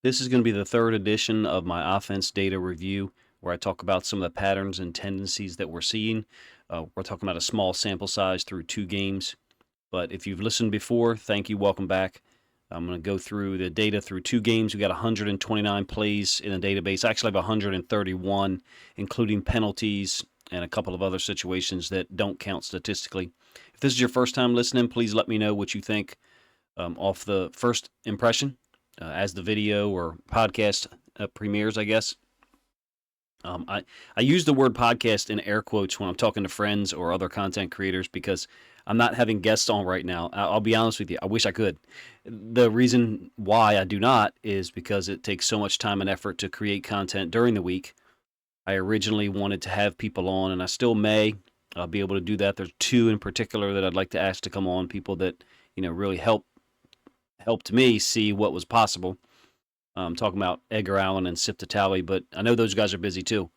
This is going to be the third edition of my offense data review, where I talk about some of the patterns and tendencies that we're seeing. We're talking about a small sample size through 2 games. But if you've listened before, thank you. Welcome back. I'm going to go through the data through 2 games. We got 129 plays in the database. I actually have 131, including penalties and a couple of other situations that don't count statistically. If this is your first time listening, please let me know what you think off the first impression as the video or podcast premieres, I guess. I use the word podcast in air quotes when I'm talking to friends or other content creators because I'm not having guests on right now. I'll be honest with you. I wish I could. The reason why I do not is because it takes so much time and effort to create content during the week. I originally wanted to have people on, and I still may be able to do that. There's 2 in particular that I'd like to ask to come on, people that really helped me see what was possible. I'm talking about Edgar Allan and Sip Tally, but I know those guys are busy too.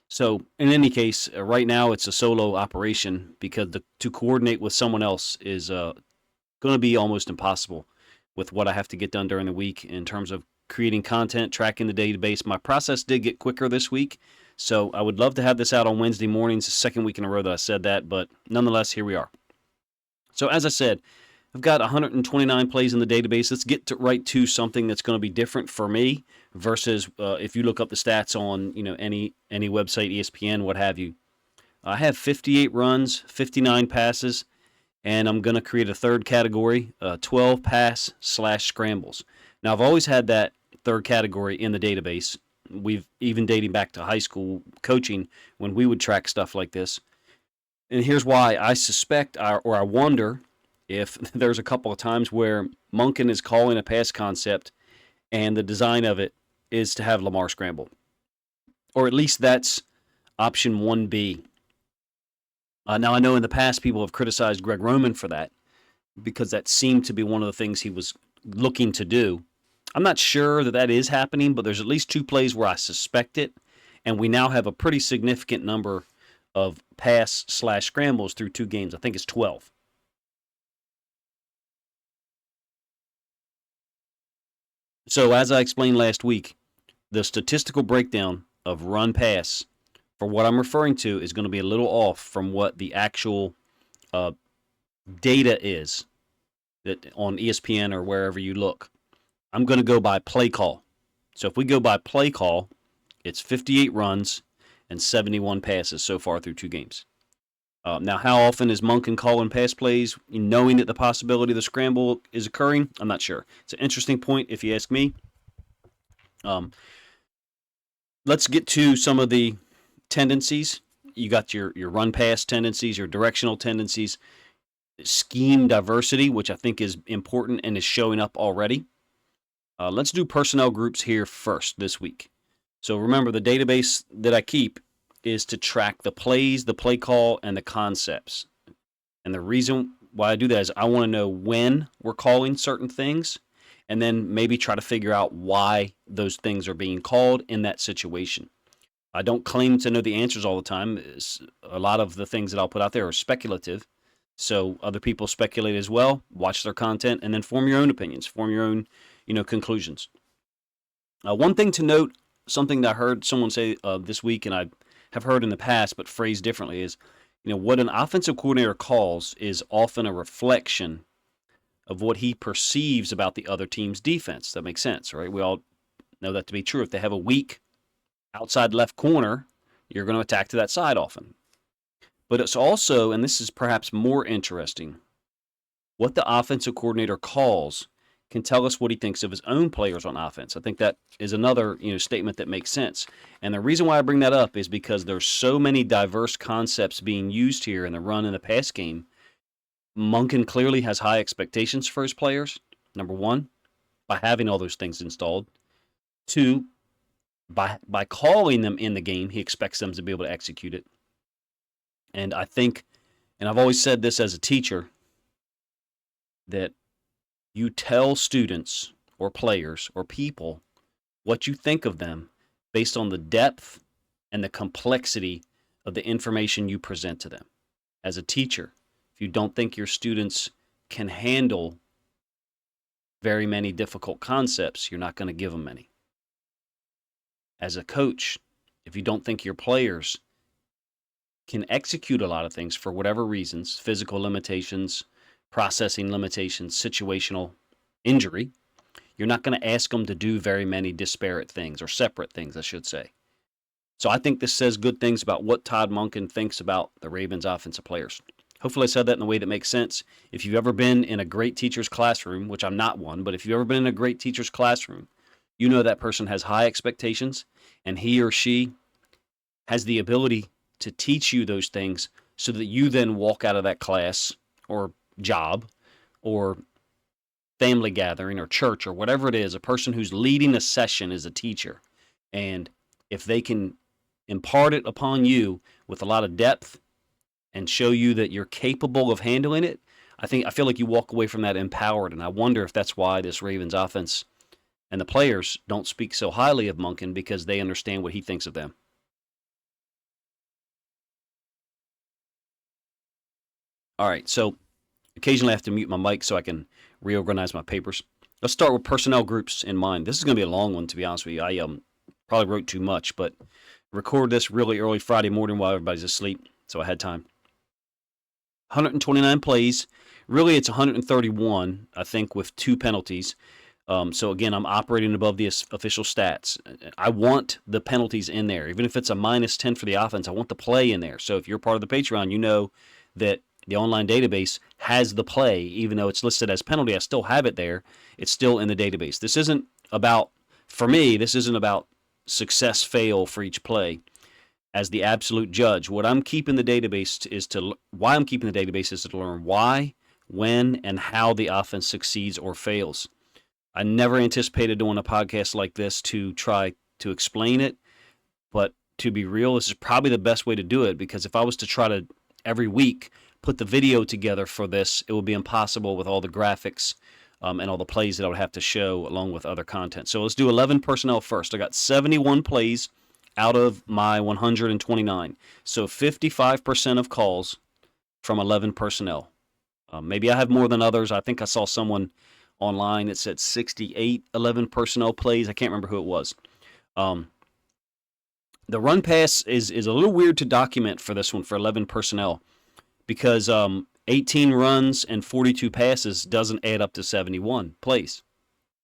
So in any case, right now it's a solo operation because to coordinate with someone else is going to be almost impossible with what I have to get done during the week in terms of creating content, tracking the database. My process did get quicker this week, so I would love to have this out on Wednesday mornings, the second week in a row that I said that, but nonetheless, here we are. So as I said, I've got 129 plays in the database. Let's get right to something that's going to be different for me versus if you look up the stats on any website, ESPN, what have you. I have 58 runs, 59 passes, and I'm going to create a third category, 12 pass/scrambles. Now, I've always had that third category in the database. We've even dating back to high school coaching when we would track stuff like this. And here's why I suspect or I wonder if there's a couple of times where Monken is calling a pass concept and the design of it is to have Lamar scramble. Or at least that's option 1B. Now, I know in the past people have criticized Greg Roman for that because that seemed to be one of the things he was looking to do. I'm not sure that is happening, but there's at least 2 plays where I suspect it, and we now have a pretty significant number of pass/scrambles through 2 games. I think it's 12. So as I explained last week, the statistical breakdown of run pass for what I'm referring to is going to be a little off from what the actual data is that on ESPN or wherever you look. I'm going to go by play call. So if we go by play call, it's 58 runs and 71 passes so far through 2 games. Now, how often is Monken calling pass plays, knowing that the possibility of the scramble is occurring? I'm not sure. It's an interesting point if you ask me. Let's get to some of the tendencies. You got your run pass tendencies, your directional tendencies, scheme diversity, which I think is important and is showing up already. Let's do personnel groups here first this week. So remember, the database that I keep is to track the plays, the play call, and the concepts. And the reason why I do that is I want to know when we're calling certain things and then maybe try to figure out why those things are being called in that situation. I don't claim to know the answers all the time. A lot of the things that I'll put out there are speculative. So other people speculate as well, watch their content, and then form your own opinions, form your own conclusions. One thing to note, something that I heard someone say this week, and I have heard in the past but phrased differently, is what an offensive coordinator calls is often a reflection of what he perceives about the other team's defense. That makes sense, right? We all know that to be true. If they have a weak outside left corner, you're going to attack to that side often. But it's also, and this is perhaps more interesting, what the offensive coordinator calls can tell us what he thinks of his own players on offense. I think that is another statement that makes sense. And the reason why I bring that up is because there's so many diverse concepts being used here in the run and the pass game. Monken clearly has high expectations for his players, number one, by having all those things installed. 2, by calling them in the game, he expects them to be able to execute it. And I think, and I've always said this as a teacher, that you tell students or players or people what you think of them based on the depth and the complexity of the information you present to them. As a teacher, if you don't think your students can handle very many difficult concepts, you're not going to give them any. as a coach, if you don't think your players can execute a lot of things for whatever reasons, physical limitations, processing limitations, situational injury, you're not going to ask them to do very many disparate things, or separate things, I should say. So I think this says good things about what Todd Monken thinks about the Ravens offensive players. Hopefully I said that in a way that makes sense. If you've ever been in a great teacher's classroom, which I'm not one, but if you've ever been in a great teacher's classroom, you know that person has high expectations, and he or she has the ability to teach you those things so that you then walk out of that class or job or family gathering or church or whatever it is, a person who's leading a session is a teacher. And if they can impart it upon you with a lot of depth and show you that you're capable of handling it, I feel like you walk away from that empowered. And I wonder if that's why this Ravens offense and the players don't speak so highly of Monken, because they understand what he thinks of them. All right, so occasionally I have to mute my mic so I can reorganize my papers. Let's start with personnel groups in mind. This is going to be a long one, to be honest with you. I probably wrote too much, but record this really early Friday morning while everybody's asleep, so I had time. 129 plays. Really, it's 131, I think, with 2 penalties. So again, I'm operating above the official stats. I want the penalties in there. Even if it's a -10 for the offense, I want the play in there. So if you're part of the Patreon, you know that the online database has the play. Even though it's listed as penalty, I still have it there. It's still in the database. This isn't about, for me, this isn't about success, fail for each play as the absolute judge. What I'm keeping the database why I'm keeping the database is to learn why, when, and how the offense succeeds or fails. I never anticipated doing a podcast like this to try to explain it, but to be real, this is probably the best way to do it, because if I was to try to every week put the video together for this, it would be impossible with all the graphics and all the plays that I would have to show along with other content. So let's do 11 personnel first. I got 71 plays out of my 129. So 55% of calls from 11 personnel. Maybe I have more than others. I think I saw someone online that said 68 11 personnel plays. I can't remember who it was. The run pass is a little weird to document for this one for 11 personnel, because 18 runs and 42 passes doesn't add up to 71 plays,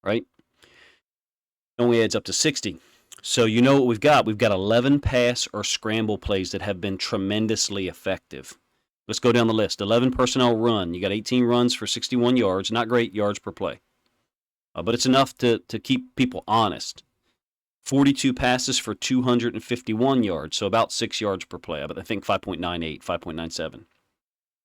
right? It only adds up to 60. So you know what we've got? We've got 11 pass or scramble plays that have been tremendously effective. Let's go down the list. 11 personnel run. You got 18 runs for 61 yards. Not great yards per play, but it's enough to keep people honest. 42 passes for 251 yards, so about 6 yards per play. But I think 5.98, 5.97.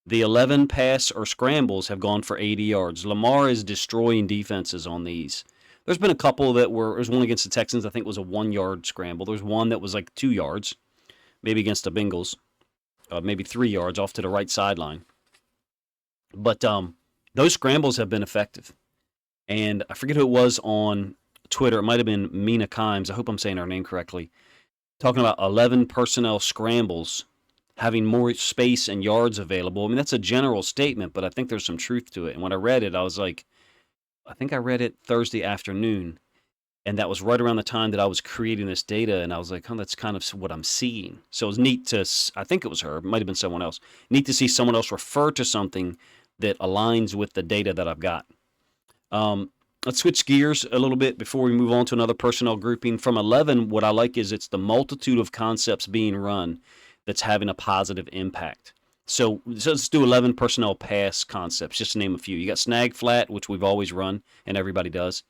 The 11 pass or scrambles have gone for 80 yards. Lamar is destroying defenses on these. There's been a couple that there's one against the Texans, I think it was a 1-yard scramble. There's one that was like 2 yards, maybe against the Bengals, maybe 3 yards off to the right sideline. But those scrambles have been effective. And I forget who it was on Twitter. It might have been Mina Kimes. I hope I'm saying her name correctly. Talking about 11 personnel scrambles having more space and yards available. I mean, that's a general statement, but I think there's some truth to it. And when I read it, I was like, I think I read it Thursday afternoon, and that was right around the time that I was creating this data, and I was like, oh, that's kind of what I'm seeing. So it was neat to, I think it was her, it might have been someone else, neat to see someone else refer to something that aligns with the data that I've got. Let's switch gears a little bit before we move on to another personnel grouping. From 11, what I like is it's the multitude of concepts being run that's having a positive impact. So let's do 11 personnel pass concepts, just to name a few. You got snag flat, which we've always run, and everybody does.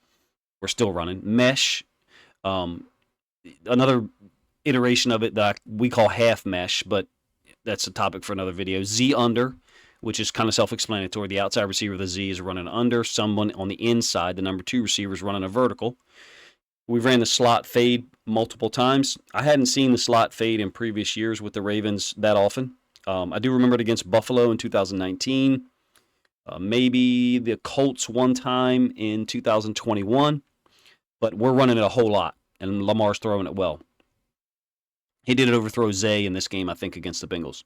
We're still running. Mesh, another iteration of it that we call half mesh, but that's a topic for another video. Z under, which is kind of self-explanatory. The outside receiver of the Z is running under. Someone on the inside, the number 2 receiver, is running a vertical. We've ran the slot fade multiple times. I hadn't seen the slot fade in previous years with the Ravens that often. I do remember it against Buffalo in 2019. Maybe the Colts one time in 2021. But we're running it a whole lot, and Lamar's throwing it well. He did overthrow Zay in this game, I think, against the Bengals.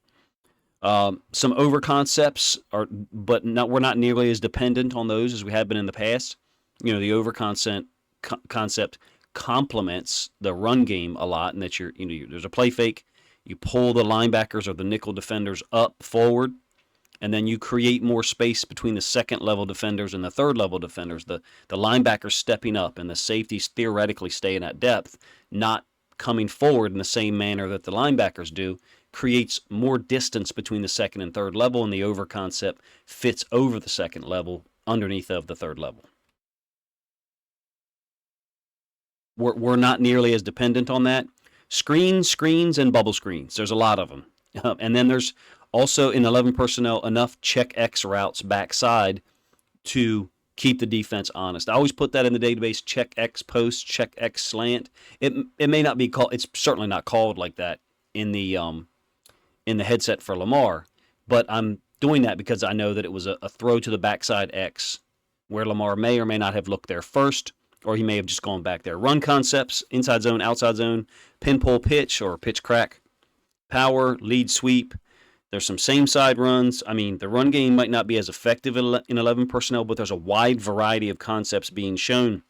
Some over concepts, but we're not nearly as dependent on those as we have been in the past. You know, the over concept complements the run game a lot, and that there's a play fake. You pull the linebackers or the nickel defenders up forward, and then you create more space between the second level defenders and the third level defenders. The linebackers stepping up and the safeties theoretically staying at depth, not coming forward in the same manner that the linebackers do, creates more distance between the second and third level, and the over concept fits over the second level underneath of the third level. We're not nearly as dependent on that. Screens, and bubble screens. There's a lot of them. And then there's also in 11 personnel enough check X routes backside to keep the defense honest. I always put that in the database: check X post, check X slant. It may not be called. It's certainly not called like that in the headset for Lamar. But I'm doing that because I know that it was a throw to the backside X, where Lamar may or may not have looked there first, or he may have just gone back there. Run concepts: inside zone, outside zone, pin pull pitch or pitch crack, power, lead sweep. There's some same side runs. I mean, the run game might not be as effective in 11 personnel, but there's a wide variety of concepts being shown.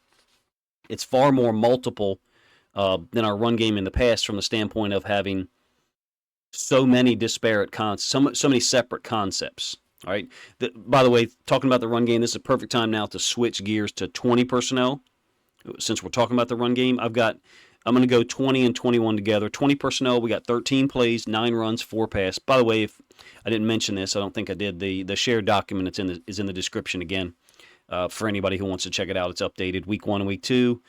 It's far more multiple than our run game in the past, from the standpoint of having so many disparate so many separate concepts. All right. By the way, talking about the run game, this is a perfect time now to switch gears to 20 personnel. Since we're talking about the run game, I'm going to go 20 and 21 together. 20 personnel, we got 13 plays, 9 runs, 4 passes. By the way, if I didn't mention this, I don't think I did. The shared document is in the description again for anybody who wants to check it out. It's updated week 1 and week 2.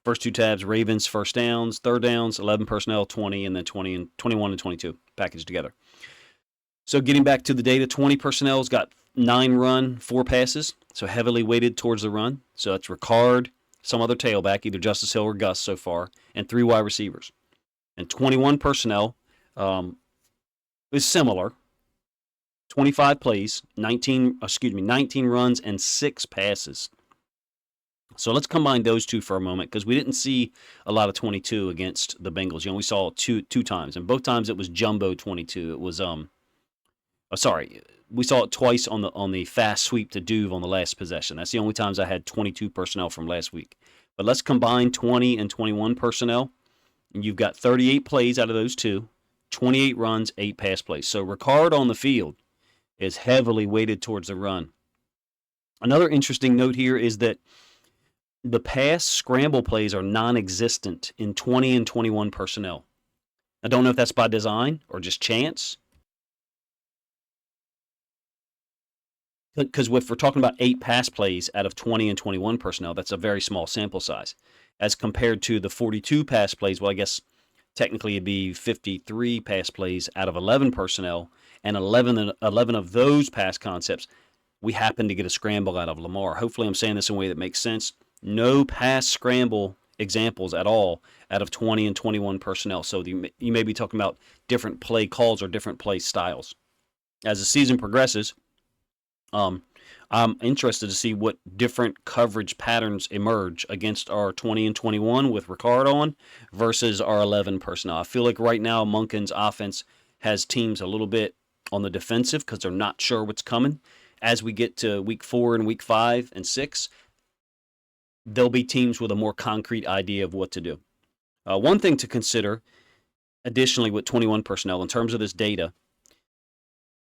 First 2 tabs: Ravens first downs, third downs, 11 personnel, 20, and then 20 and 21 and 22 packaged together. So getting back to the data, 20 personnel's got 9 run, 4 passes, so heavily weighted towards the run. So that's Ricard, some other tailback, either Justice Hill or Gus so far, and 3 wide receivers. And 21 personnel is similar. 25 plays, 19 runs, and 6 passes. So let's combine those two for a moment, because we didn't see a lot of 22 against the Bengals. We saw two times, and both times it was jumbo 22. It was we saw it twice on the fast sweep to Duve on the last possession. That's the only times I had 22 personnel from last week. But let's combine 20 and 21 personnel, and you've got 38 plays out of those two, 28 runs, 8 pass plays. So Ricard on the field is heavily weighted towards the run. Another interesting note here is that the pass scramble plays are non-existent in 20 and 21 personnel. I don't know if that's by design or just chance. Because if we're talking about 8 pass plays out of 20 and 21 personnel, that's a very small sample size. As compared to the 42 pass plays, well, I guess technically it'd be 53 pass plays out of 11 personnel, and 11 of those pass concepts, we happen to get a scramble out of Lamar. Hopefully I'm saying this in a way that makes sense. No pass scramble examples at all out of 20 and 21 personnel. So you may be talking about different play calls or different play styles. As the season progresses, I'm interested to see what different coverage patterns emerge against our 20 and 21 with Ricard on versus our 11 personnel. I feel like right now Monken's offense has teams a little bit on the defensive because they're not sure what's coming. As we get to week 4 and week 5 and 6, there'll be teams with a more concrete idea of what to do. One thing to consider, additionally, with 21 personnel in terms of this data,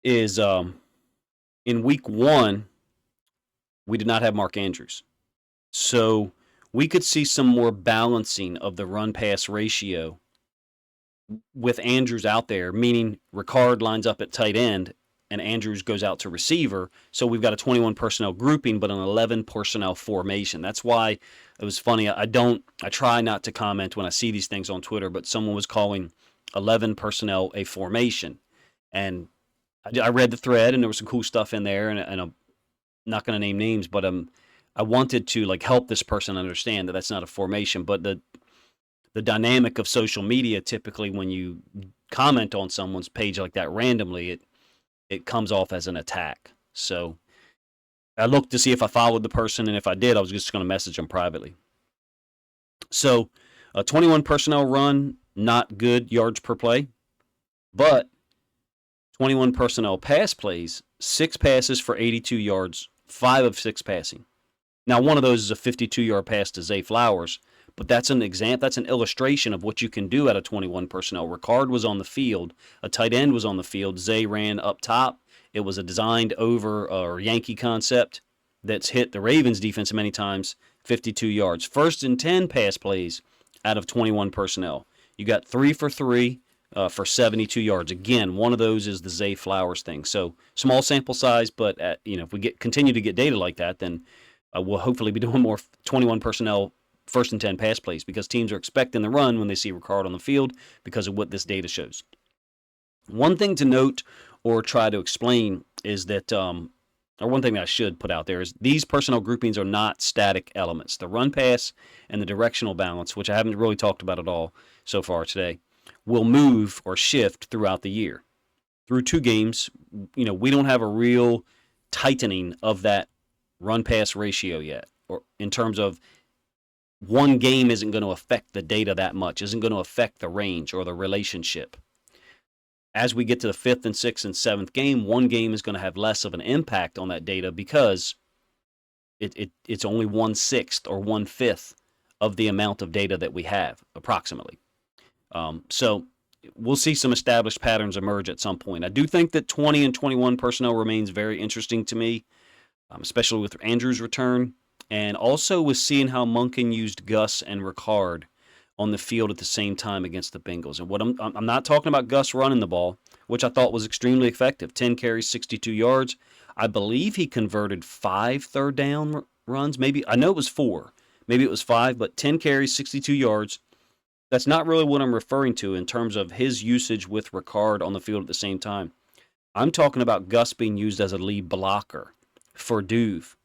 is in week 1, we did not have Mark Andrews. So we could see some more balancing of the run-pass ratio with Andrews out there, meaning Ricard lines up at tight end and Andrews goes out to receiver. So we've got a 21 personnel grouping, but an 11 personnel formation. That's why it was funny. I try not to comment when I see these things on Twitter, but someone was calling 11 personnel a formation. And I read the thread, and there was some cool stuff in there, and I'm not going to name names, but I wanted to help this person understand that that's not a formation. But the dynamic of social media, typically when you comment on someone's page like that randomly, it comes off as an attack. So I looked to see if I followed the person, and if I did, I was just going to message them privately. So 21 personnel run, not good yards per play, but 21 personnel pass plays, 6 passes for 82 yards, 5 of 6 passing. Now, one of those is a 52-yard pass to Zay Flowers, but that's an example, that's an illustration of what you can do out of 21 personnel. Ricard was on the field, a tight end was on the field, Zay ran up top. It was a designed over or Yankee concept that's hit the Ravens defense many times, 52 yards. 1st and 10 pass plays out of 21 personnel. You got 3 for 3 for 72 yards. Again, one of those is the Zay Flowers thing. So small sample size, but if we continue to get data like that, then we'll hopefully be doing more 21 personnel 1st and 10 pass plays because teams are expecting the run when they see Ricard on the field because of what this data shows. One thing to note or try to explain is that, or one thing that I should put out there is these personnel groupings are not static elements. The run pass and the directional balance, which I haven't really talked about at all so far today, will move or shift throughout the year. Through 2 games, we don't have a real tightening of that run-pass ratio yet, or in terms of one game isn't going to affect the data that much, isn't going to affect the range or the relationship. As we get to the 5th and 6th and 7th game, one game is going to have less of an impact on that data because it's only 1/6 or 1/5 of the amount of data that we have, approximately. So we'll see some established patterns emerge at some point. I do think that 20 and 21 personnel remains very interesting to me, especially with Andrew's return, and also with seeing how Monken used Gus and Ricard on the field at the same time against the Bengals. And what I'm not talking about Gus running the ball, which I thought was extremely effective. 10 carries, 62 yards. I believe he converted 5 third down runs. Maybe, I know it was 4. Maybe it was 5, but 10 carries, 62 yards. That's not really what I'm referring to in terms of his usage with Ricard on the field at the same time. I'm talking about Gus being used as a lead blocker for Duve,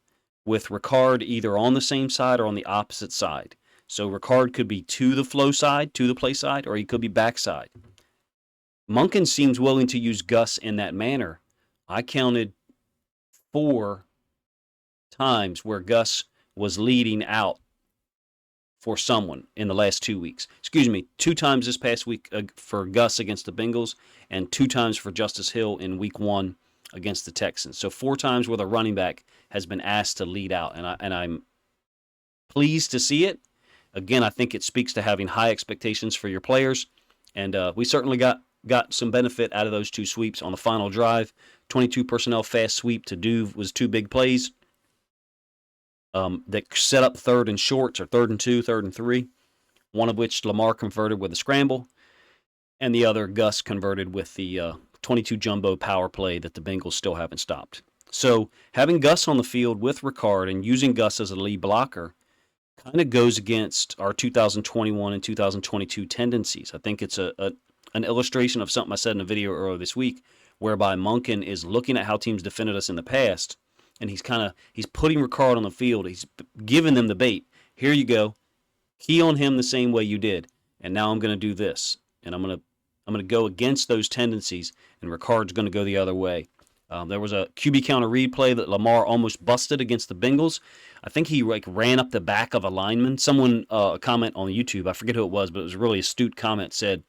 with Ricard either on the same side or on the opposite side. So Ricard could be to the flow side, to the play side, or he could be backside. Monken seems willing to use Gus in that manner. I counted 4 times where Gus was leading out for someone in the last 2 weeks. 2 times this past week for Gus against the Bengals, and 2 times for Justice Hill in week 1 against the Texans. So 4 times where the running back has been asked to lead out, and I'm pleased to see it. Again, I think it speaks to having high expectations for your players, and we certainly got some benefit out of those 2 sweeps on the final drive. 22 personnel fast sweep to Duve was 2 big plays that set up 3rd and shorts, or 3rd and 2, 3rd and 3, one of which Lamar converted with a scramble, and the other Gus converted with the 22 jumbo power play that the Bengals still haven't stopped. So having Gus on the field with Ricard and using Gus as a lead blocker kind of goes against our 2021 and 2022 tendencies. I think it's an illustration of something I said in a video earlier this week, whereby Monken is looking at how teams defended us in the past, and he's putting Ricard on the field. He's giving them the bait. Here you go. Key on him the same way you did, and now I'm going to do this, and I'm going to go against those tendencies, and Ricard's going to go the other way. There was a QB counter read play that Lamar almost busted against the Bengals. I think he ran up the back of a lineman. Someone, a comment on YouTube, I forget who it was, but it was a really astute comment, said,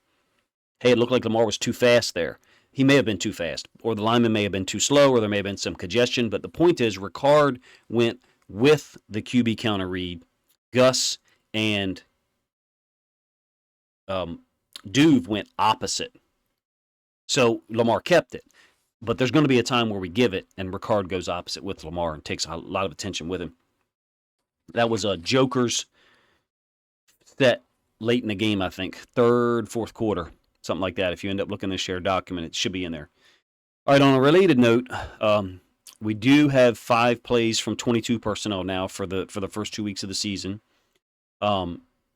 hey, it looked like Lamar was too fast there. He may have been too fast, or the lineman may have been too slow, or there may have been some congestion. But the point is, Ricard went with the QB counter read. Gus and Duve went opposite. So Lamar kept it. But there's going to be a time where we give it, and Ricard goes opposite with Lamar and takes a lot of attention with him. That was a Joker's set late in the game, I think. 3rd, 4th quarter, something like that. If you end up looking at the shared document, it should be in there. All right, on a related note, we do have 5 plays from 22 personnel now for the first 2 weeks of the season.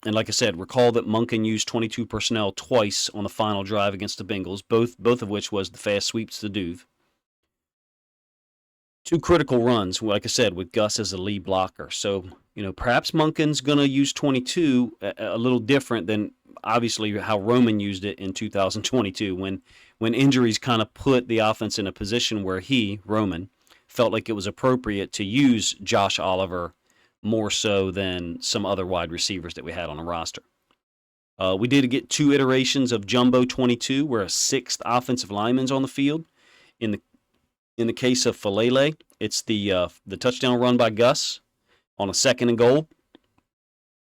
And like I said, recall that Monken used 22 personnel twice on the final drive against the Bengals, both of which was the fast sweeps to Duve. 2 critical runs, like I said, with Gus as a lead blocker. So, perhaps Monken's going to use 22 a little different than, obviously, how Roman used it in 2022 when injuries kind of put the offense in a position where he, Roman, felt like it was appropriate to use Josh Oliver more so than some other wide receivers that we had on the roster. We did get 2 iterations of Jumbo 22, where a 6th offensive lineman's on the field. In the case of Falele, it's the touchdown run by Gus, on a 2nd and goal.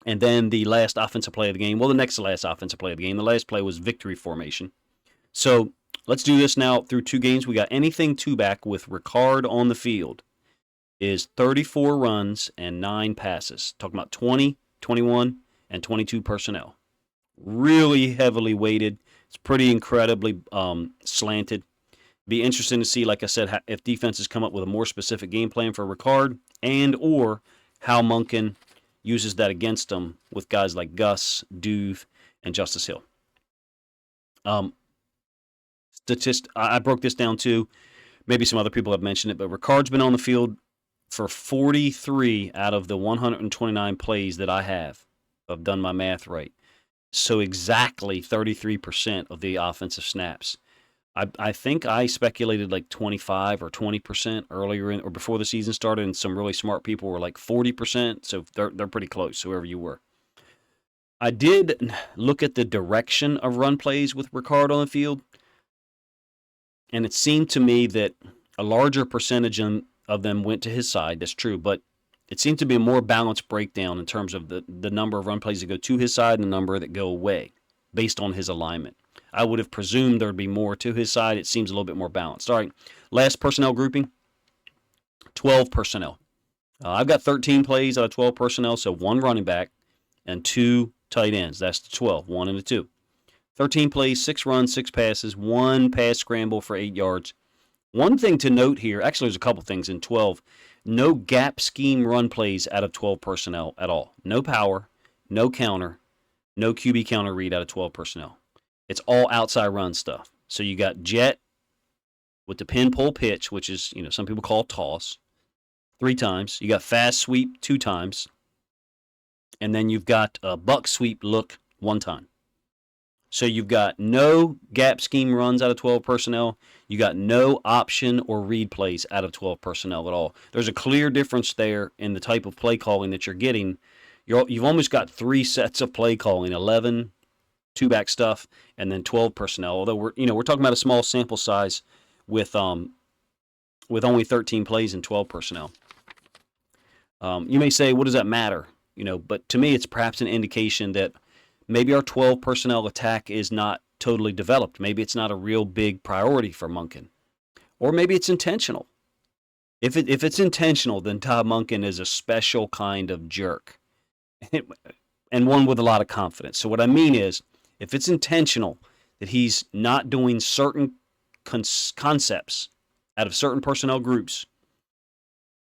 And then the last offensive play of the game, well, the next to last offensive play of the game, the last play was victory formation. So let's do this now through 2 games. We got anything 2-back with Ricard on the field is 34 runs and 9 passes. Talking about 20, 21, and 22 personnel. Really heavily weighted. It's pretty incredibly slanted. Be interesting to see, like I said, if defenses come up with a more specific game plan for Ricard, and or how Monken uses that against them with guys like Gus, Duve, and Justice Hill. I broke this down too. Maybe some other people have mentioned it, but Ricard's been on the field for 43 out of the 129 plays that I have. I've done my math right. So exactly 33% of the offensive snaps. I think I speculated like 25 or 20% earlier in or before the season started, and some really smart people were like 40%. So they're pretty close, whoever you were. I did look at the direction of run plays with Ricard on the field, and it seemed to me that a larger percentage of them went to his side. That's true, but it seemed to be a more balanced breakdown in terms of the number of run plays that go to his side and the number that go away based on his alignment. I would have presumed there would be more to his side. It seems a little bit more balanced. All right, last personnel grouping, 12 personnel. I've got 13 plays out of 12 personnel, so 1 running back and 2 tight ends. That's the 12, 1 and a 2. 13 plays, 6 runs, 6 passes, 1 pass scramble for 8 yards. One thing to note here, actually there's a couple things in 12, no gap scheme run plays out of 12 personnel at all. No power, no counter, no QB counter read out of 12 personnel. It's all outside run stuff. So you got jet with the pin pull pitch, which is, some people call toss, 3 times. You got fast sweep 2 times. And then you've got a buck sweep look 1 time. So you've got no gap scheme runs out of 12 personnel. You got no option or read plays out of 12 personnel at all. There's a clear difference there in the type of play calling that you're getting. You've almost got 3 sets of play calling, 11 2-back stuff, and then 12 personnel. Although we're talking about a small sample size with only 13 plays and 12 personnel. You may say, what does that matter? But to me, it's perhaps an indication that maybe our 12 personnel attack is not totally developed. Maybe it's not a real big priority for Monken. Or maybe it's intentional. If it's intentional, then Todd Monken is a special kind of jerk. And one with a lot of confidence. So what I mean is, if it's intentional that he's not doing certain concepts out of certain personnel groups,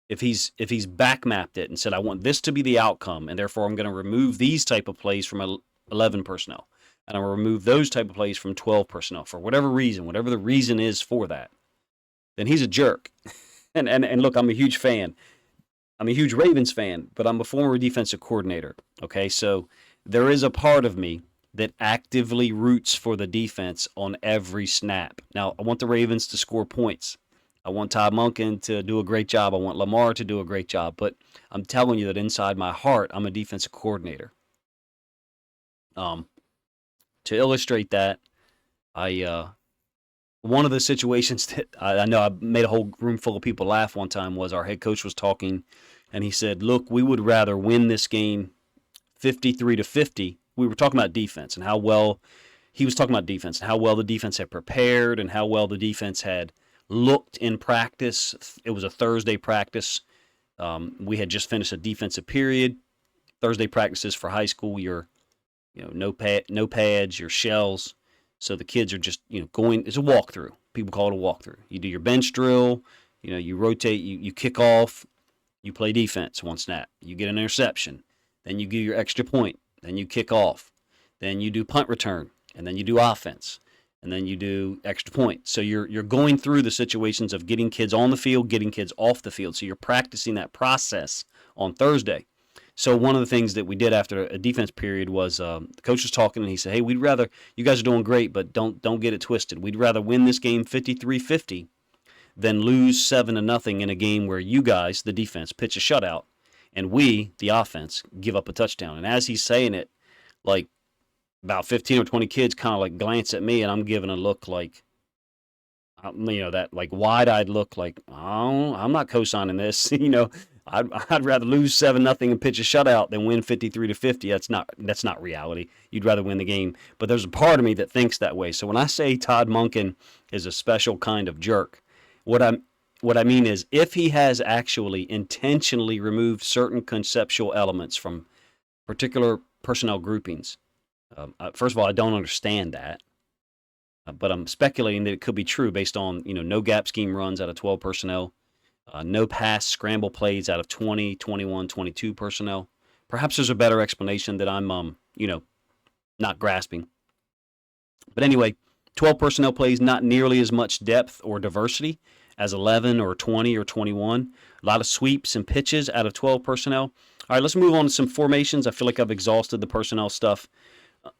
if he's back mapped it and said, I want this to be the outcome, and therefore I'm going to remove these type of plays from 11 personnel, and I'm going to remove those type of plays from 12 personnel for whatever reason, whatever the reason is for that, then he's a jerk. and look, I'm a huge fan. I'm a huge Ravens fan, but I'm a former defensive coordinator. Okay, so there is a part of me that actively roots for the defense on every snap. Now, I want the Ravens to score points. I want Todd Monken to do a great job. I want Lamar to do a great job. But I'm telling you that inside my heart, I'm a defensive coordinator. To illustrate that, one of the situations that I know I made a whole room full of people laugh one time was our head coach was talking, and he said, look, we would rather win this game 53-50. We were talking about defense and how well he was talking about defense and how well the defense had prepared and how well the defense had looked in practice. It was a Thursday practice. We had just finished a defensive period. Thursday practices for high school, no pads, your shells. So the kids are just, going. It's a walkthrough. People call it a walkthrough. You do your bench drill. You rotate. You kick off. You play defense 1 snap. You get an interception. Then you give your extra point. Then you kick off. Then you do punt return. And then you do offense. And then you do extra point. So you're going through the situations of getting kids on the field, getting kids off the field. So you're practicing that process on Thursday. So one of the things that we did after a defense period was the coach was talking and he said, hey, you guys are doing great, but don't get it twisted. We'd rather win this game 53-50 than lose 7-0 in a game where you guys, the defense, pitch a shutout and we, the offense, give up a touchdown. And as he's saying it, like about 15 or 20 kids kind of like glance at me and I'm giving a look like, that like wide-eyed look like, oh, I'm not co-signing this, I'd rather lose 7-0 and pitch a shutout than win 53-50. That's not reality. You'd rather win the game. But there's a part of me that thinks that way. So when I say Todd Monken is a special kind of jerk, what I mean is if he has actually intentionally removed certain conceptual elements from particular personnel groupings. First of all, I don't understand that, but I'm speculating that it could be true based on no gap scheme runs out of 12 personnel, no pass scramble plays out of 20, 21, 22 personnel. Perhaps there's a better explanation that I'm not grasping. But anyway, 12 personnel plays, not nearly as much depth or diversity as 11 or 20 or 21. A lot of sweeps and pitches out of 12 personnel. All right, let's move on to some formations. I feel like I've exhausted the personnel stuff.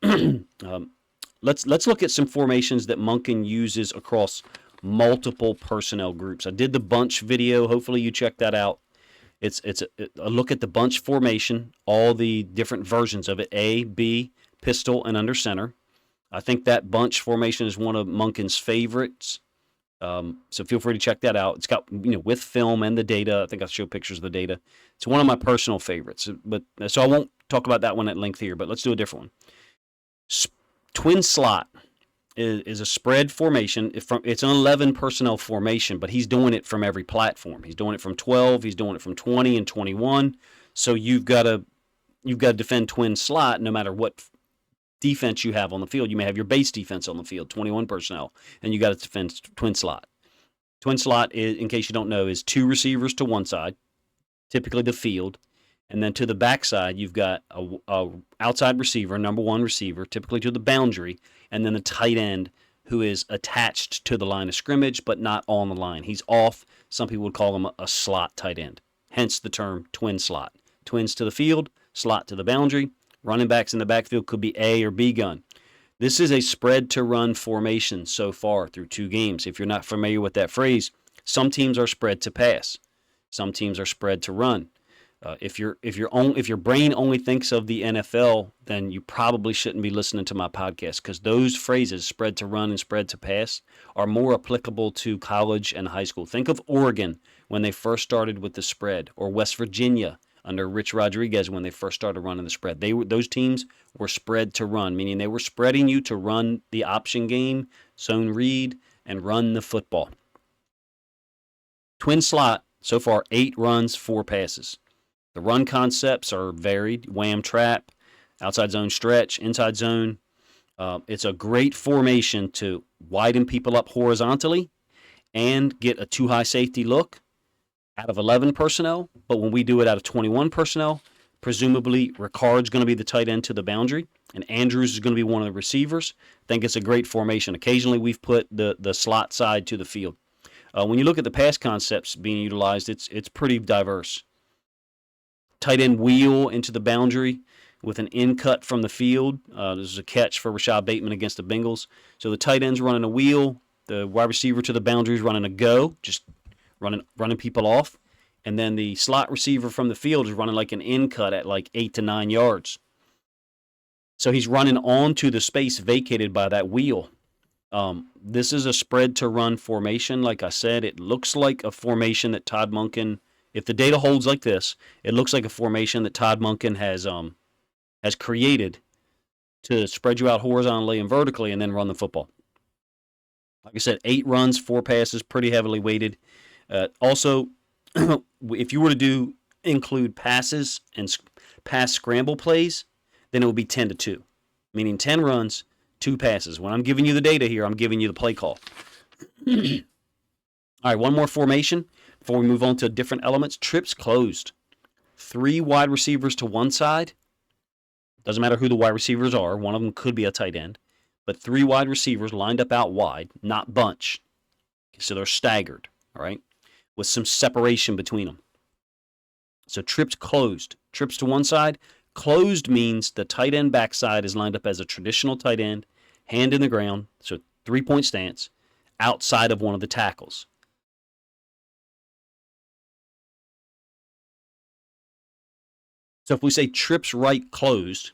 Let's look at some formations that Monken uses across multiple personnel groups. I did the bunch video. Hopefully you checked that out. It's a look at the bunch formation, all the different versions of it, A, B, pistol, and under center. I think that bunch formation is one of Monken's favorites. So feel free to check that out. It's got, with film and the data. I think I'll show pictures of the data. It's one of my personal favorites. So I won't talk about that one at length here, but let's do a different one. Twin slot is a spread formation. It's an 11 personnel formation, but he's doing it from every platform. He's doing it from 12. He's doing it from 20 and 21. So you've got to defend twin slot no matter what defense you have on the field. You may have your base defense on the field, 21 personnel, and you got to defend twin slot. Twin slot, in case you don't know, is 2 receivers to one side, typically the field, and then to the backside you've got a outside receiver, number 1 receiver, typically to the boundary, and then the tight end who is attached to the line of scrimmage but not on the line. He's off. Some people would call him a slot tight end, hence the term twin slot. Twins to the field, slot to the boundary. Running backs in the backfield could be A or B gun. This is a spread to run formation so far through 2 games. If you're not familiar with that phrase, some teams are spread to pass. Some teams are spread to run. If your brain only thinks of the NFL, then you probably shouldn't be listening to my podcast, because those phrases, spread to run and spread to pass, are more applicable to college and high school. Think of Oregon when they first started with the spread, or West Virginia under Rich Rodriguez when they first started running the spread. Those teams were spread to run, meaning they were spreading you to run the option game, zone read, and run the football. Twin slot, so far 8 runs, 4 passes. The run concepts are varied: wham trap, outside zone stretch, inside zone. It's a great formation to widen people up horizontally and get a too high safety look out of 11 personnel. But when we do it out of 21 personnel, presumably Ricard's going to be the tight end to the boundary, and Andrews is going to be one of the receivers. I think it's a great formation. Occasionally we've put the slot side to the field. When you look at the pass concepts being utilized, it's pretty diverse. Tight end wheel into the boundary with an in cut from the field. This is a catch for Rashad Bateman against the Bengals. So the tight end's running a wheel, the wide receiver to the boundary is running a go, just running people off, and then the slot receiver from the field is running like an in cut at like 8 to 9 yards. So he's running onto the space vacated by that wheel. This is a spread to run formation. Like I said, it looks like a formation that Todd Monken, if the data holds like this, it looks like a formation that Todd Monken has created to spread you out horizontally and vertically and then run the football. Like I said, 8 runs, 4 passes, pretty heavily weighted. Also, if you were to include passes and pass scramble plays, then it would be 10-2, meaning 10 runs, 2 passes. When I'm giving you the data here, I'm giving you the play call. All right, one more formation before we move on to different elements. Trips closed. 3 wide receivers to one side. Doesn't matter who the wide receivers are. One of them could be a tight end. But 3 wide receivers lined up out wide, not bunch. So they're staggered, all right, with some separation between them. So trips closed. Trips to one side. Closed means the tight end backside is lined up as a traditional tight end, hand in the ground, so 3-point stance, outside of one of the tackles. So if we say trips right closed,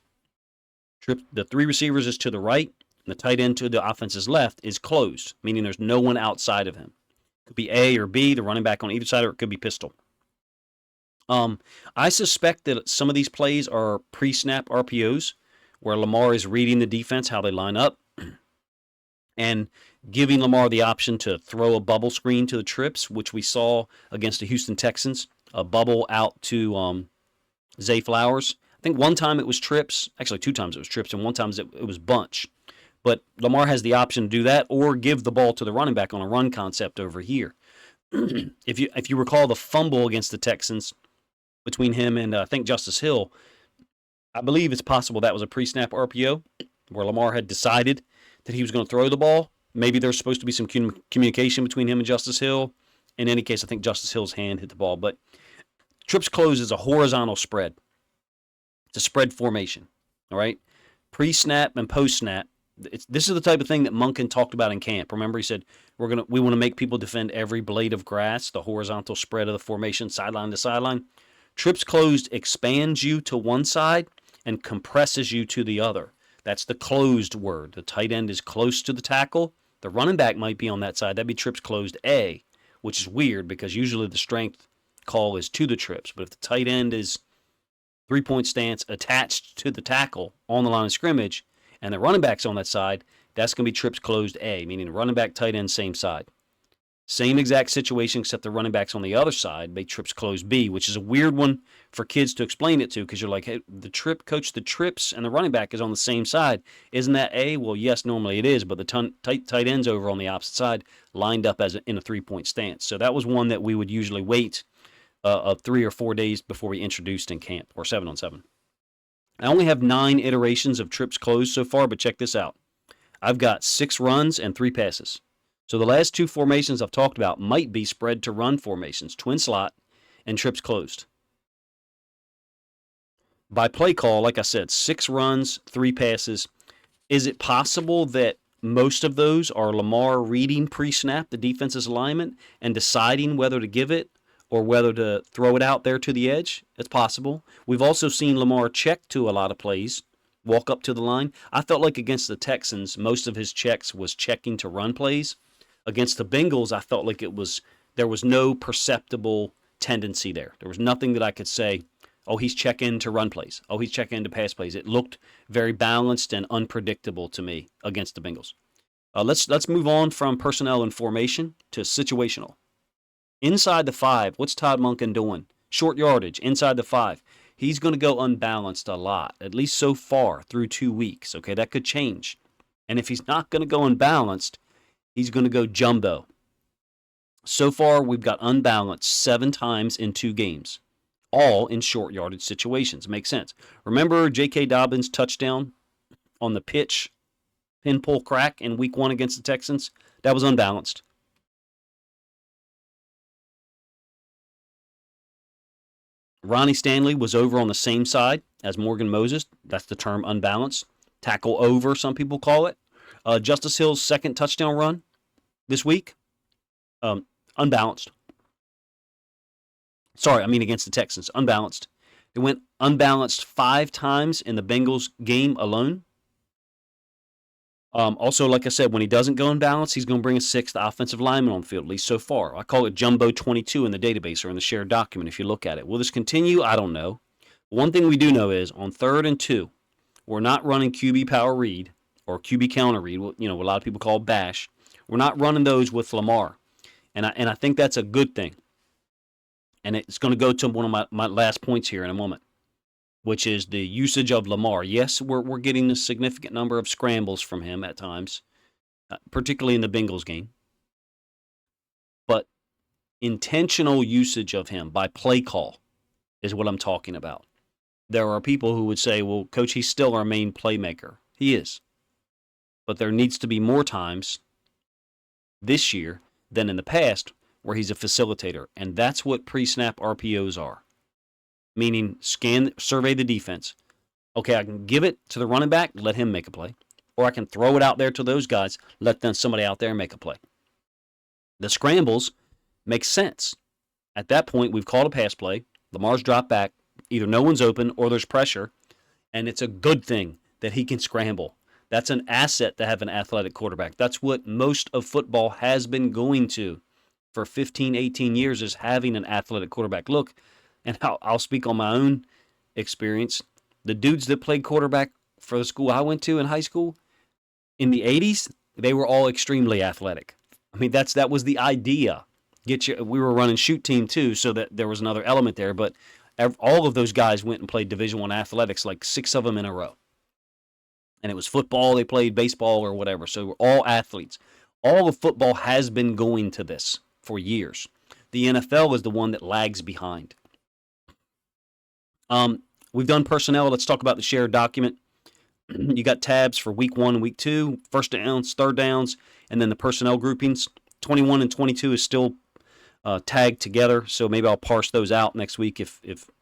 the 3 receivers is to the right, and the tight end to the offense's left is closed, meaning there's no one outside of him. It could be A or B, the running back on either side, or it could be pistol. I suspect that some of these plays are pre-snap RPOs where Lamar is reading the defense, how they line up, and giving Lamar the option to throw a bubble screen to the trips, which we saw against the Houston Texans, a bubble out to Zay Flowers. I think one time it was trips, actually 2 times it was trips, and one time it was bunch. But Lamar has the option to do that or give the ball to the running back on a run concept over here. If you recall the fumble against the Texans between him and I think Justice Hill, I believe it's possible that was a pre-snap RPO where Lamar had decided that he was going to throw the ball. Maybe there's supposed to be some communication between him and Justice Hill. In any case, I think Justice Hill's hand hit the ball. But trips close is a horizontal spread. It's a spread formation, all right? Pre-snap and post-snap. This is the type of thing that Monken talked about in camp. Remember, he said, we want to make people defend every blade of grass, the horizontal spread of the formation, sideline to sideline. Trips closed expands you to one side and compresses you to the other. That's the closed word. The tight end is close to the tackle. The running back might be on that side. That'd be trips closed A, which is weird because usually the strength call is to the trips. But if the tight end is 3-point stance attached to the tackle on the line of scrimmage and the running back's on that side, that's going to be trips closed A, meaning the running back, tight end, same side. Same exact situation, except the running back's on the other side, make trips closed B, which is a weird one for kids to explain it to because you're like, hey, the trips and the running back is on the same side. Isn't that A? Well, yes, normally it is, but the tight end's over on the opposite side, lined up in a 3-point stance. So that was one that we would usually wait 3 or 4 days before we introduced in camp, or 7-on-7. I only have 9 iterations of trips closed so far, but check this out. I've got 6 runs and 3 passes. So the last 2 formations I've talked about might be spread to run formations, twin slot and trips closed. By play call, like I said, 6 runs, 3 passes. Is it possible that most of those are Lamar reading pre-snap the defense's alignment and deciding whether to give it or whether to throw it out there to the edge? It's possible. We've also seen Lamar check to a lot of plays, walk up to the line. I felt like against the Texans, most of his checks was checking to run plays. Against the Bengals, I felt like there was no perceptible tendency there. There was nothing that I could say, oh, he's checking to run plays. Oh, he's checking to pass plays. It looked very balanced and unpredictable to me against the Bengals. Let's move on from personnel and formation to situational. Inside the 5, what's Todd Monken doing? Short yardage, inside the 5. He's going to go unbalanced a lot, at least so far through 2 weeks. Okay, that could change. And if he's not going to go unbalanced, he's going to go jumbo. So far, we've got unbalanced 7 times in 2 games, all in short yardage situations. Makes sense. Remember J.K. Dobbins' touchdown on the pitch, pin pull crack in week 1 against the Texans? That was unbalanced. Ronnie Stanley was over on the same side as Morgan Moses. That's the term unbalanced. Tackle over, some people call it. Justice Hill's second touchdown run this week, unbalanced. Sorry, I mean against the Texans, unbalanced. It went unbalanced 5 times in the Bengals game alone. Also, like I said, when he doesn't go unbalanced, he's going to bring a 6th offensive lineman on the field, at least so far. I call it Jumbo 22 in the database or in the shared document if you look at it. Will this continue? I don't know. One thing we do know is on 3rd and 2, we're not running QB power read or QB counter read, what a lot of people call bash. We're not running those with Lamar. And I think that's a good thing. And it's going to go to one of my last points here in a moment, which is the usage of Lamar. Yes, we're getting a significant number of scrambles from him at times, particularly in the Bengals game. But intentional usage of him by play call is what I'm talking about. There are people who would say, well, Coach, he's still our main playmaker. He is. But there needs to be more times this year than in the past where he's a facilitator. And that's what pre-snap RPOs are. Meaning survey the defense. Okay, I can give it to the running back, let him make a play. Or I can throw it out there to those guys, let somebody out there make a play. The scrambles make sense. At that point, we've called a pass play. Lamar's dropped back. Either no one's open or there's pressure. And it's a good thing that he can scramble. That's an asset to have an athletic quarterback. That's what most of football has been going to for 15, 18 years is having an athletic quarterback. Look, and I'll speak on my own experience. The dudes that played quarterback for the school I went to in high school in the 80s, they were all extremely athletic. I mean, that was the idea. We were running shoot team too, so that there was another element there. But all of those guys went and played Division I athletics, like 6 of them in a row. And it was football, they played baseball or whatever. So we're all athletes. All of football has been going to this for years. The NFL is the one that lags behind. We've done personnel. Let's talk about the shared document. You got tabs for week 1 and week 2, first downs, third downs, and then the personnel groupings. 21 and 22 is still tagged together, so maybe I'll parse those out next week if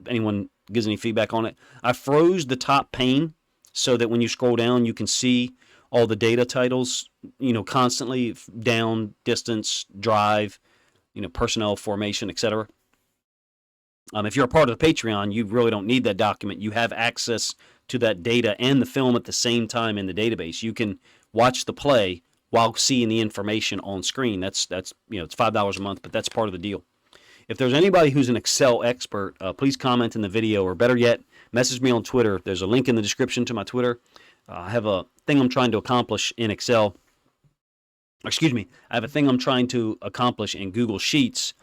anyone gives any feedback on it. I froze the top pane so that when you scroll down, you can see all the data titles, constantly, down, distance, drive, personnel, formation, etc. If you're a part of the Patreon, you really don't need that document. You have access to that data and the film at the same time in the database. You can watch the play while seeing the information on screen. That's it's $5 a month, but that's part of the deal. If there's anybody who's an Excel expert, please comment in the video, or better yet, message me on Twitter. There's a link in the description to my Twitter. I have a thing I'm trying to accomplish in Excel. Excuse me. I have a thing I'm trying to accomplish in Google Sheets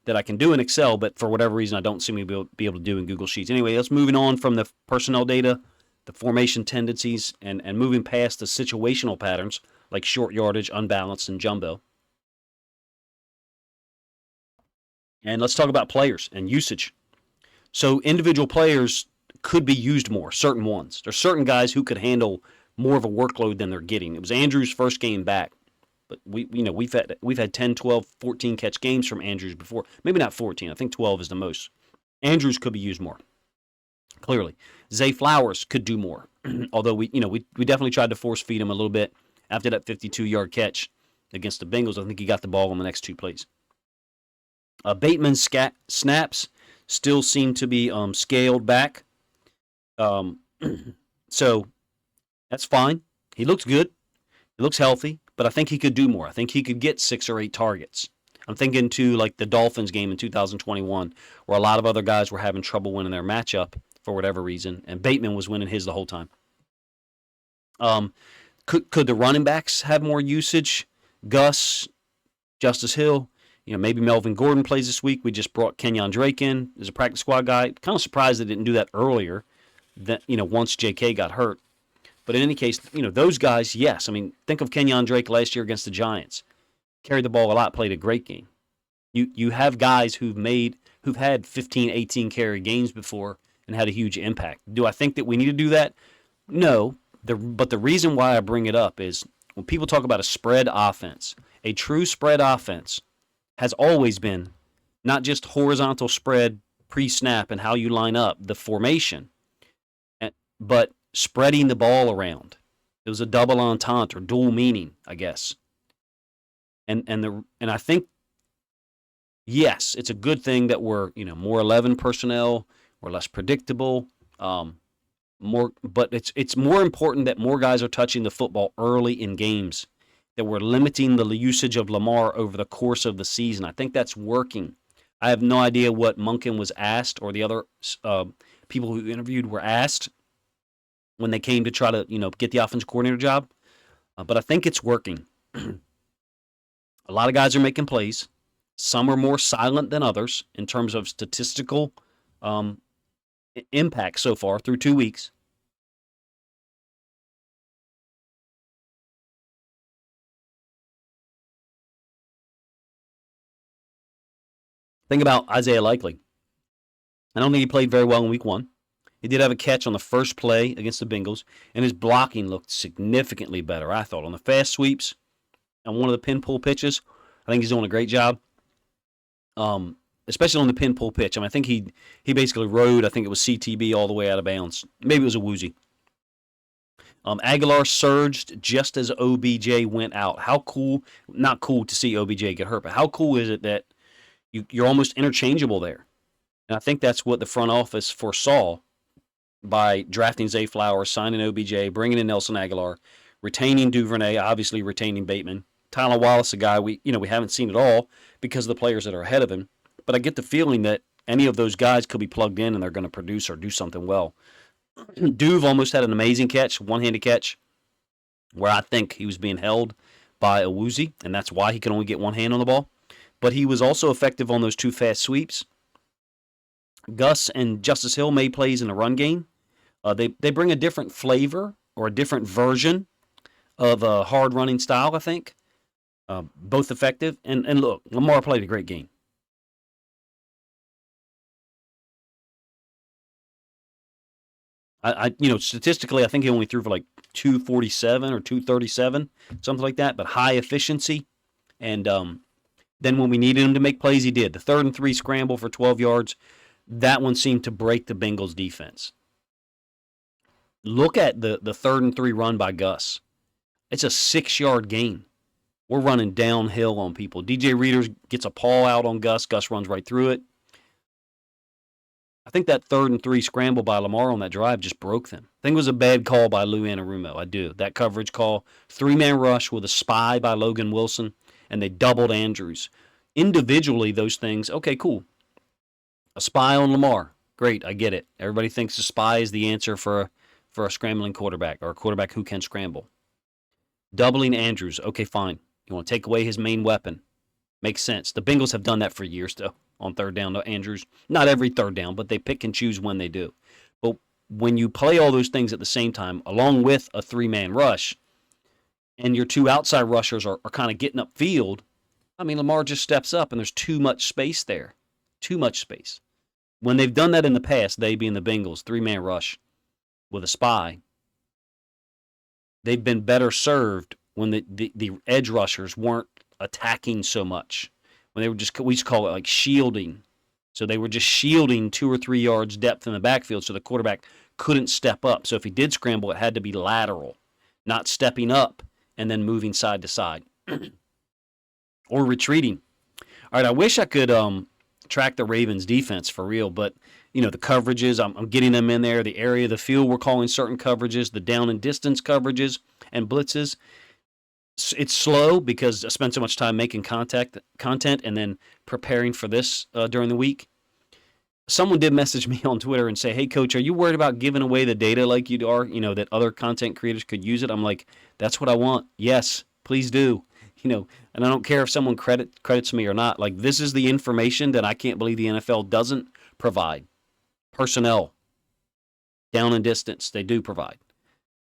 that I can do in Excel, but for whatever reason, I don't seem to be able to do in Google Sheets. Anyway, let's moving on from the personnel data, the formation tendencies, and moving past the situational patterns like short yardage, unbalanced, and jumbo. And let's talk about players and usage. So individual players could be used more, certain ones. There's certain guys who could handle more of a workload than they're getting. It was Andrews' first game back. But we've had 10, 12, 14 catch games from Andrews before. Maybe not 14. I think 12 is the most. Andrews could be used more. Clearly, Zay Flowers could do more. Although we definitely tried to force feed him a little bit after that 52-yard catch against the Bengals. I think he got the ball on the next 2 plays. Bateman's snaps still seem to be scaled back. So that's fine. He looks good. He looks healthy. But I think he could do more. I think he could get 6 or 8 targets. I'm thinking to like the Dolphins game in 2021, where a lot of other guys were having trouble winning their matchup for whatever reason, and Bateman was winning his the whole time. Could the running backs have more usage? Gus, Justice Hill, maybe Melvin Gordon plays this week. We just brought Kenyon Drake in as a practice squad guy. Kind of surprised they didn't do that earlier. That once J.K. got hurt. But in any case, those guys, yes. I mean, think of Kenyon Drake last year against the Giants. Carried the ball a lot, played a great game. You have guys who've had 15, 18 carry games before and had a huge impact. Do I think that we need to do that? No. But the reason why I bring it up is when people talk about a spread offense, a true spread offense has always been not just horizontal spread pre-snap and how you line up, the formation, but spreading the ball around. It was a double entente or dual meaning, I guess. And I think, yes, it's a good thing that we're more 11 personnel, we're less predictable, but it's more important that more guys are touching the football early in games, that we're limiting the usage of Lamar over the course of the season. I think that's working. I have no idea what Monken was asked or the other people who interviewed were asked when they came to try to, get the offensive coordinator job. But I think it's working. A lot of guys are making plays. Some are more silent than others in terms of statistical impact so far through 2 weeks. Think about Isaiah Likely. I don't think he played very well in week 1. He did have a catch on the first play against the Bengals, and his blocking looked significantly better, I thought. On the fast sweeps, on one of the pin pull pitches, I think he's doing a great job, especially on the pin pull pitch. I mean, I think he basically rode, I think it was CTB all the way out of bounds. Maybe it was a woozy. Aguilar surged just as OBJ went out. How cool, not cool to see OBJ get hurt, but how cool is it that you're almost interchangeable there? And I think that's what the front office foresaw by drafting Zay Flowers, signing OBJ, bringing in Nelson Aguilar, retaining Duvernay, obviously retaining Bateman. Tyler Wallace, a guy we haven't seen at all because of the players that are ahead of him. But I get the feeling that any of those guys could be plugged in and they're going to produce or do something well. Duve almost had an amazing catch, one-handed catch, where I think he was being held by a Woozy, and that's why he can only get one hand on the ball. But he was also effective on those 2 fast sweeps. Gus and Justice Hill made plays in the run game. They bring a different flavor or a different version of a hard running style, I think. Both effective. And look, Lamar played a great game. Statistically, I think he only threw for like 247 or 237, something like that, but high efficiency. And then when we needed him to make plays, he did. The 3rd and 3 scramble for 12 yards, that one seemed to break the Bengals defense. Look at the 3rd and 3 run by Gus. It's a 6-yard gain. We're running downhill on people. DJ Readers gets a paw out on Gus. Gus runs right through it. I think that 3rd and 3 scramble by Lamar on that drive just broke them. I think it was a bad call by Lou Anarumo. I do. That coverage call, 3-man rush with a spy by Logan Wilson, and they doubled Andrews. Individually, those things, okay, cool. A spy on Lamar. Great, I get it. Everybody thinks a spy is the answer for a scrambling quarterback or a quarterback who can scramble. Doubling Andrews, okay, fine. You want to take away his main weapon. Makes sense. The Bengals have done that for years, though, on 3rd down to Andrews. Not every 3rd down, but they pick and choose when they do. But when you play all those things at the same time, along with a 3-man rush, and your 2 outside rushers are kind of getting upfield, I mean, Lamar just steps up, and there's too much space there. Too much space. When they've done that in the past, they being the Bengals, 3-man rush with a spy, they've been better served when the edge rushers weren't attacking so much. When they were we used to call it like shielding. So they were just shielding 2 or 3 yards depth in the backfield so the quarterback couldn't step up. So if he did scramble, it had to be lateral, not stepping up and then moving side to side or retreating. All right, I wish I could track the Ravens defense for real, but the coverages, I'm getting them in there. The area of the field, we're calling certain coverages, the down and distance coverages and blitzes. It's slow because I spent so much time making content and then preparing for this during the week. Someone did message me on Twitter and say, hey, Coach, are you worried about giving away the data like you are, that other content creators could use it? I'm like, that's what I want. Yes, please do. And I don't care if someone credits me or not. Like, this is the information that I can't believe the NFL doesn't provide. Personnel, down and distance, they do provide.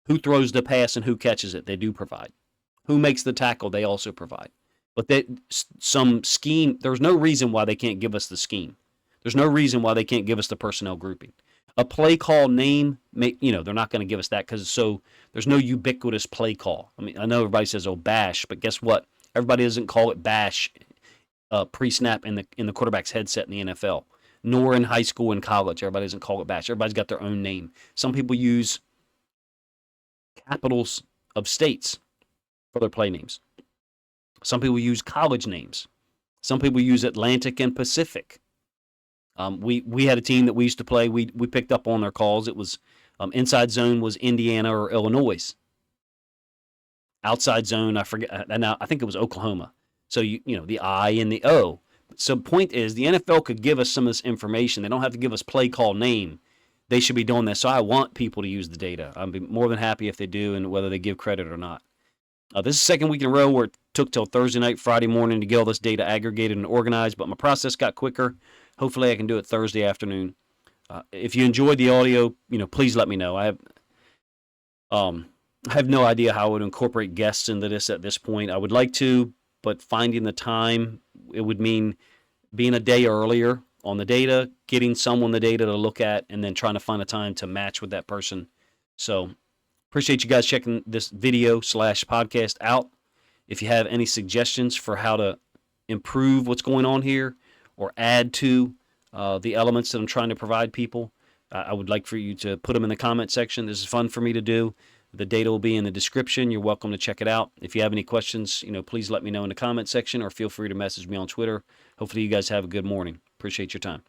Who throws the pass and who catches it, they do provide. Who makes the tackle, they also provide. But some scheme, there's no reason why they can't give us the scheme. There's no reason why they can't give us the personnel grouping. A play call name, they're not going to give us that because there's no ubiquitous play call. I mean, I know everybody says, oh, bash, but guess what? Everybody doesn't call it bash pre-snap in the quarterback's headset in the NFL, nor in high school and college. Everybody doesn't call it bash. Everybody's got their own name. Some people use capitals of states for their play names. Some people use college names. Some people use Atlantic and Pacific. We had a team that we used to play. We picked up on their calls. It was inside zone was Indiana or Illinois. Outside zone, I forget. Now I think it was Oklahoma. So the I and the O. So point is, the NFL could give us some of this information. They don't have to give us play call name. They should be doing this. So I want people to use the data. I'd be more than happy if they do, and whether they give credit or not. This is the second week in a row where it took till Thursday night, Friday morning to get all this data aggregated and organized, but my process got quicker. Hopefully I can do it Thursday afternoon. If you enjoyed the audio, please let me know. I have no idea how I would incorporate guests into this at this point. I would like to, but finding the time, it would mean being a day earlier on the data, getting someone the data to look at, and then trying to find a time to match with that person. So appreciate you guys checking this video / podcast out. If you have any suggestions for how to improve what's going on here or add to the elements that I'm trying to provide people, I would like for you to put them in the comment section. This is fun for me to do. The data will be in the description. You're welcome to check it out. If you have any questions, please let me know in the comment section or feel free to message me on Twitter. Hopefully you guys have a good morning. Appreciate your time.